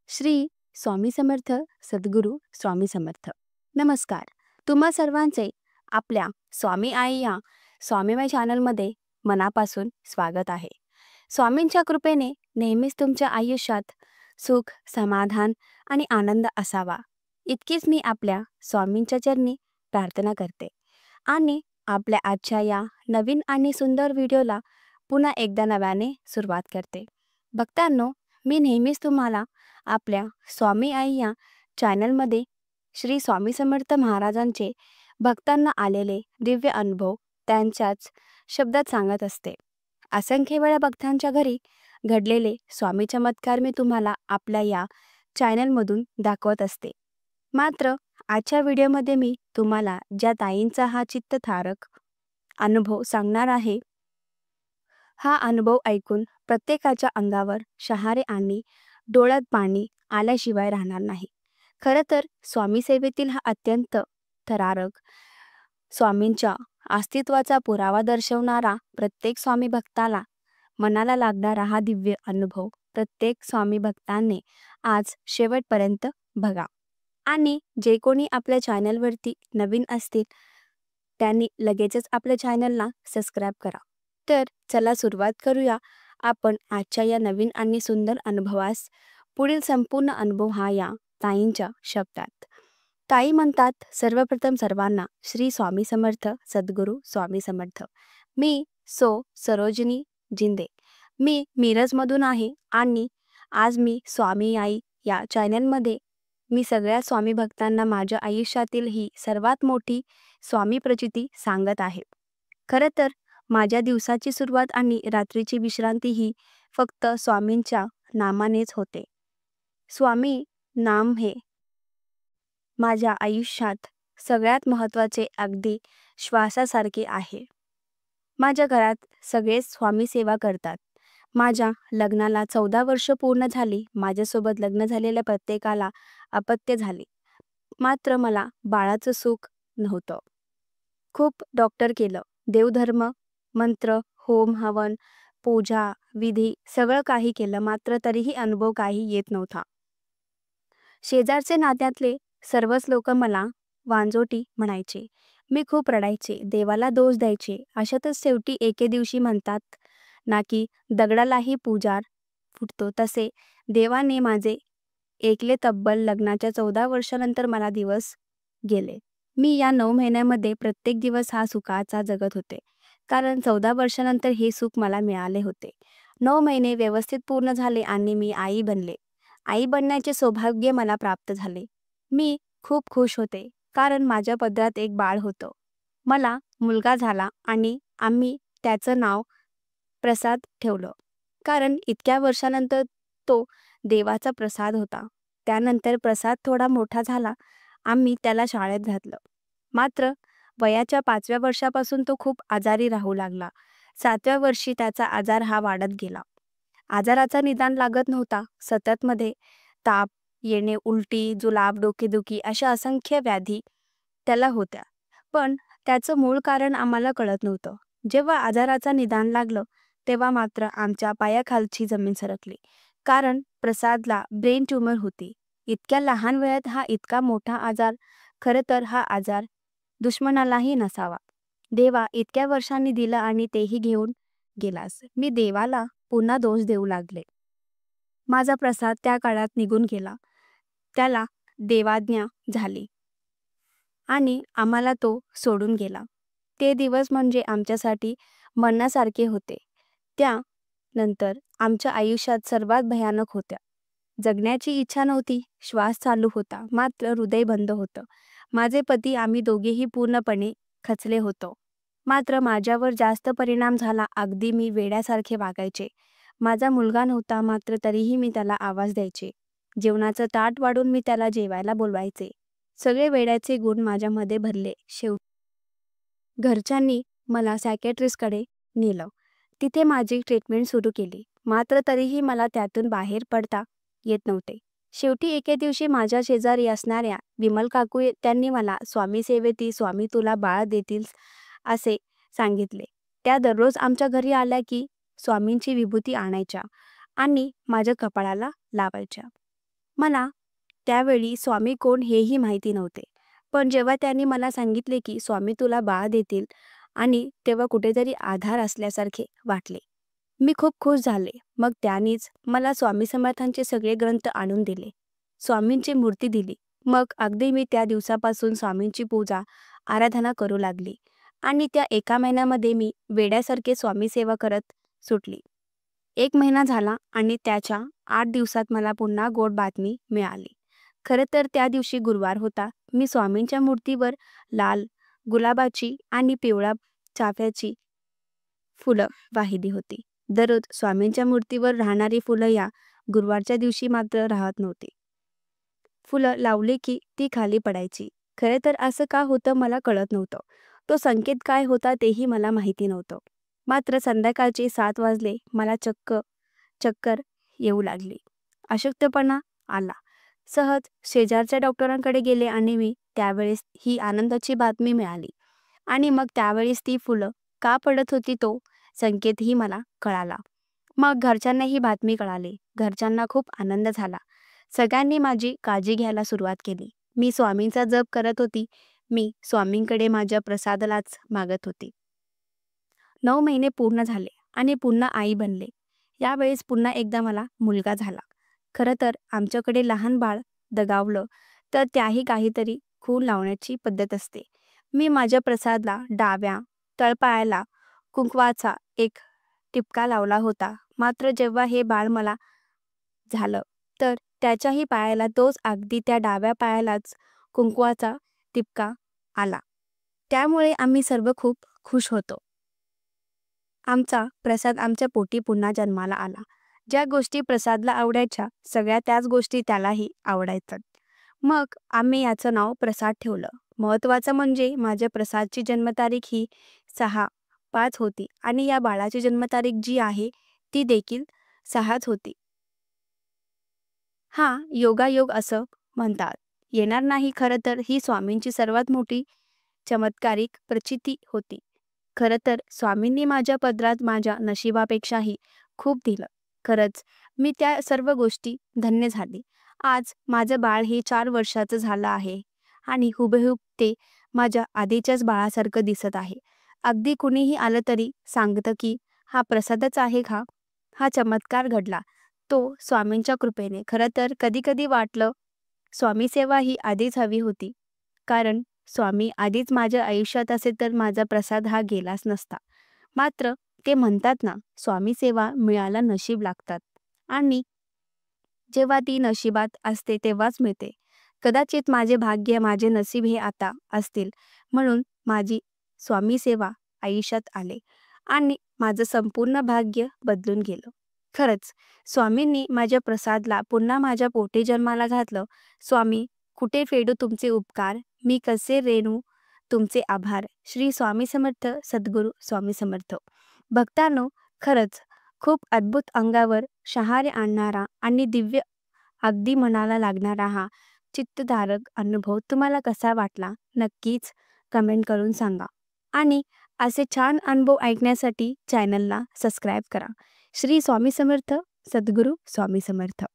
श्री स्वामी समर्थ सद्गुरू स्वामी समर्थ. नमस्कार. तुम्हा सर्वांचे आपल्या स्वामी आई या स्वामीमय चॅनलमध्ये मनापासून स्वागत आहे. स्वामींच्या कृपेने नेहमीच तुमच्या आयुष्यात सुख, समाधान आणि आनंद असावा, इतकीच मी आपल्या स्वामींच्या चरणी प्रार्थना करते. आणि आपल्या आजच्या या नवीन आणि सुंदर व्हिडिओला पुन्हा एकदा नव्याने सुरुवात करते. भक्तांनो, मी नेहमीच तुम्हाला आपल्या स्वामी आई या चॅनलमध्ये श्री स्वामी समर्थ महाराजांचे भक्तांना आलेले दिव्य अनुभव त्यांच्याच शब्दात सांगत असते. असंख्य वेळा भक्तांच्या घरी घडलेले स्वामी चमत्कार मी तुम्हाला आपल्या या चॅनलमधून दाखवत असते. मात्र आजच्या व्हिडिओमध्ये मी तुम्हाला ज्या ताईंचा हा चित्तथारक अनुभव सांगणार आहे, हा अनुभव ऐकून प्रत्येकाच्या अंगावर शहारे आणि डोळ्यात पाणी आल्याशिवाय राहणार नाही. खरं तर स्वामी सेवेतील हा अत्यंत थरारक, स्वामींच्या अस्तित्वाचा पुरावा दर्शवणारा, प्रत्येक स्वामी भक्ताला मनाला लागणारा हा दिव्य अनुभव प्रत्येक स्वामी भक्तांनी आज शेवटपर्यंत बघा. आणि जे कोणी आपल्या चॅनलवरती नवीन असतील त्यांनी लगेचच आपल्या चॅनलला सबस्क्राईब करा. तर चला सुरुवात करूया आपण आजच्या या नवीन आणि सुंदर अनुभवास. पुढील संपूर्ण अनुभव हा या ताईंच्या शब्दात. ताई म्हणतात, सर्वप्रथम सर्वांना श्री स्वामी समर्थ सद्गुरू स्वामी समर्थ. मी सरोजिनी जिंदे. मी मिरजमधून आहे आणि आज मी स्वामी आई या चॅनलमध्ये मी सगळ्या स्वामी भक्तांना माझ्या आयुष्यातील ही सर्वात मोठी स्वामी प्रचिती सांगत आहे. खरं तर माझ्या दिवसाची सुरुवात आणि रात्रीची विश्रांती ही फक्त स्वामींच्या नामानेच होते. स्वामी नाम हे माझ्या आयुष्यात सगळ्यात महत्त्वाचे, अगदी श्वासासारखे आहे. माझ्या घरात सगळे स्वामी सेवा करतात. माझ्या लग्नाला 14 वर्ष पूर्ण झाली. माझ्यासोबत लग्न झालेल्या प्रत्येकाला अपत्य झाले, मात्र मला बाळाचं सुख नव्हतं. खूप डॉक्टर केलं, देवधर्म, मंत्र, होम हवन, पूजा, विधी सगळं काही केलं, मात्र तरीही अनुभव काही येत नव्हता. शेजारचे नात्यातले सर्वच लोक मला वांजोटी म्हणायचे. मी खूप रडायचे, देवाला दोष द्यायचे. अशातच शेवटी एके दिवशी म्हणतात ना की दगडालाही पुजार फुटतो, तसे देवाने माझे ऐकले. तब्बल लग्नाच्या 14 वर्षानंतर मला दिवस गेले. मी या 9 महिन्यामध्ये प्रत्येक दिवस हा सुखाचा जगत होते, कारण 14 वर्षानंतर हे सुख मला मिळाले होते. 9 महिने व्यवस्थित पूर्ण झाले आणि मी आई बनले. आई बनण्याचे सौभाग्य मला प्राप्त झाले. मी खूप खुश होते, कारण माझ्या पदरात एक बाळ होतं. मला मुलगा झाला आणि आम्ही त्याचं नाव प्रसाद ठेवलं, कारण इतक्या वर्षानंतर तो देवाचा प्रसाद होता. त्यानंतर प्रसाद थोडा मोठा झाला. आम्ही त्याला शाळेत घातलं. मात्र वयाच्या 5व्या वर्षापासून तो खूप आजारी राहू लागला. 7व्या वर्षी त्याचा आजार हा वाढत गेला. आजाराचा निदान लागत नव्हता. सतत मध्ये ताप येणे, उलटी, जुलाब, डोकेदुखी अशा असंख्य व्याधी त्याला होत्या. पण त्याचं मूळ कारण आम्हाला कळत नव्हतं. जेव्हा आजाराचा निदान लागलं तेव्हा मात्र आमच्या पायाखालची जमीन सरकली, कारण प्रसादला ब्रेन ट्यूमर होती. इतक्या लहान वयात हा इतका मोठा आजार. खरं तर हा आजार दुश्मनालाही नसावा. देवा इतक्या वर्षांनी दिलं आणि तेही घेऊन गेलास. मी देवाला पुन्हा दोष देऊ लागले. माझा प्रसाद त्या काळात निघून गेला. त्याला देवाज्ञा झाली आणि आम्हाला तो सोडून गेला. ते दिवस म्हणजे आमच्यासाठी मरणासारखे होते. त्यानंतर आमच्या आयुष्यात सर्वात भयानक होत्या. जगण्याची इच्छा नव्हती. श्वास चालू होता, मात्र हृदय बंद होतं. माझे पती, आम्ही दोघेही पूर्णपणे खचले होतो. मात्र माझ्यावर जास्त परिणाम झाला. अगदी मी वेड्यासारखे वागायचे. माझा मुलगा नव्हता, मात्र तरीही मी त्याला आवाज द्यायचे. जेवणाचं ताट वाढून मी त्याला जेवायला बोलवायचे. सगळे वेड्याचे गुण माझ्यामध्ये भरले. शेवटी घरच्यांनी मला सायकॅट्रिस्टकडे नेलं. तिथे माझी ट्रीटमेंट सुरू केली, मात्र तरीही मला त्यातून बाहेर पडता येत नव्हते. शेवटी एके दिवशी माझ्या शेजारी असणाऱ्या विमल काकू त्यांनी मला स्वामी सेवेतील स्वामी तुला बाळ देतील असे सांगितले. त्या दररोज आमच्या घरी आल्या की स्वामींची विभूती आणायच्या आणि माझ्या कपाळाला लावायच्या. मला त्यावेळी स्वामी कोण हेही माहिती नव्हते. पण जेव्हा त्यांनी मला सांगितले की स्वामी तुला बाळ देतील आणि तेव्हा कुठेतरी आधार असल्यासारखे वाटले. मी खूप खुश झाले. मग त्यांनीच मला स्वामी समर्थांचे सगळे ग्रंथ आणून दिले. स्वामींची मूर्ती दिली. मग अगदी मी त्या दिवसापासून स्वामींची पूजा, आराधना करू लागली आणि त्या एका महिन्यामध्ये मी वेड्यासारखे स्वामी सेवा करत सुटली. 1 महिना झाला आणि त्याच्या 8 दिवसात मला पुन्हा गोड बातमी मिळाली. खरं तर त्या दिवशी गुरुवार होता. मी स्वामींच्या मूर्तीवर लाल, गुलाबाची आणि पिवळ्या चाफ्याची फुलं वाहिली होती. दररोज स्वामींच्या मूर्तीवर राहणारी फुलं या गुरुवारच्या दिवशी मात्र राहत नव्हती. फुलं लावली की ती खाली पडायची. खरे तर असं का होतं मला कळत नव्हतं. तो संकेत काय होता तेही मला माहिती नव्हतं. मात्र संध्याकाळचे 7 वाजले. मला चक्कर येऊ लागली. अशक्तपणा आला. सहज शेजारच्या डॉक्टरांकडे गेले आणि मी त्यावेळेस ही आनंदाची बातमी मिळाली. आणि मग त्यावेळेस ती फुलं का पडत होती तो संकेतही मला कळाला. मग घरच्यांना ही बातमी कळाली. घरच्यांना खूप आनंद झाला. सगळ्यांनी माझी काळजी घ्यायला सुरुवात केली. मी स्वामींचा जप करत होती. मी स्वामींकडे माझ्या प्रसादालाच मागत होती. 9 महिने पूर्ण झाले आणि पुन्हा आई बनले. यावेळेस पुन्हा एकदा मला मुलगा झाला. खरं तर आमच्याकडे लहान बाळ दगावलं तर त्याही काहीतरी खून लावण्याची पद्धत असते. मी माझ्या प्रसादला डाव्या तळपायाला कुंकवाचा एक टिपका लावला होता. मात्र जेव्हा हे बाळ मला झालं तर त्याच्याही पायाला तोच अगदी त्या डाव्या पायालाच कुंकवाचा टिपका आला. त्यामुळे आम्ही सर्व खूप खुश होतो. आमचा प्रसाद आमच्या पोटी पुन्हा जन्माला आला. ज्या गोष्टी प्रसादला आवडायच्या सगळ्या त्याच गोष्टी त्यालाही आवडायच्यात. मग आम्ही याचं नाव प्रसाद ठेवलं. महत्त्वाचं म्हणजे माझ्या प्रसादची जन्मतारीख ही 6/5 होती आणि या बाळाची जन्मतारीख जी आहे ती देखील 6च होती. हा योगायोग असं म्हणतात येणार नाही. खरं तर ही स्वामींची सर्वात मोठी चमत्कारिक प्रचिती होती. खरं तर स्वामींनी माझ्या पदरात माझ्या नशिबापेक्षाही खूप दिलं. खरंच मी त्या सर्व गोष्टी धन्य झाली. आज माझं बाळ हे 4 वर्षाचं झालं आहे आणि हुबेहूब ते माझ्या आधीच्याच बाळासारखं दिसत आहे. अगदी कुणीही आलं तरी सांगतं की हा प्रसादच आहे का? हा चमत्कार घडला तो स्वामींच्या कृपेने. खरं तर कधी-कधी वाटलं स्वामी सेवा ही आधीच हवी होती. कारण स्वामी आधीच माझ्या आयुष्यात असे तर माझा प्रसाद हा गेलाच नसता. मात्र ते म्हणतात ना, स्वामी सेवा मिळायला नशीब लागतात आणि जेव्हा ती नशिबात असते तेव्हाच मिळते. कदाचित माझे भाग्य, माझे नशीब हे आता असतील म्हणून माझी स्वामी सेवा आयुष्यात आले आणि माझं संपूर्ण भाग्य बदलून गेलं. खरंच स्वामींनी माझ्या प्रसादला पुन्हा माझ्या पोटी जन्माला घातलं. स्वामी, कुठे फेडू तुमचे उपकार, मी कसे रेणू तुमचे आभार. श्री स्वामी समर्थ. सद्गुरू स्वामी समर्थ. भक्तांनो, खरंच खूप अद्भुत अंगावर शहारे आणणारा आणि दिव्य अगदी मनाला लागणारा हा चित्तधारक अनुभव तुम्हाला कसा वाटला नक्कीच कमेंट करून सांगा. आणि असे छान अनुभव ऐकण्यासाठी चॅनलला सबस्क्राईब करा. श्री स्वामी समर्थ. सद्गुरू स्वामी समर्थ.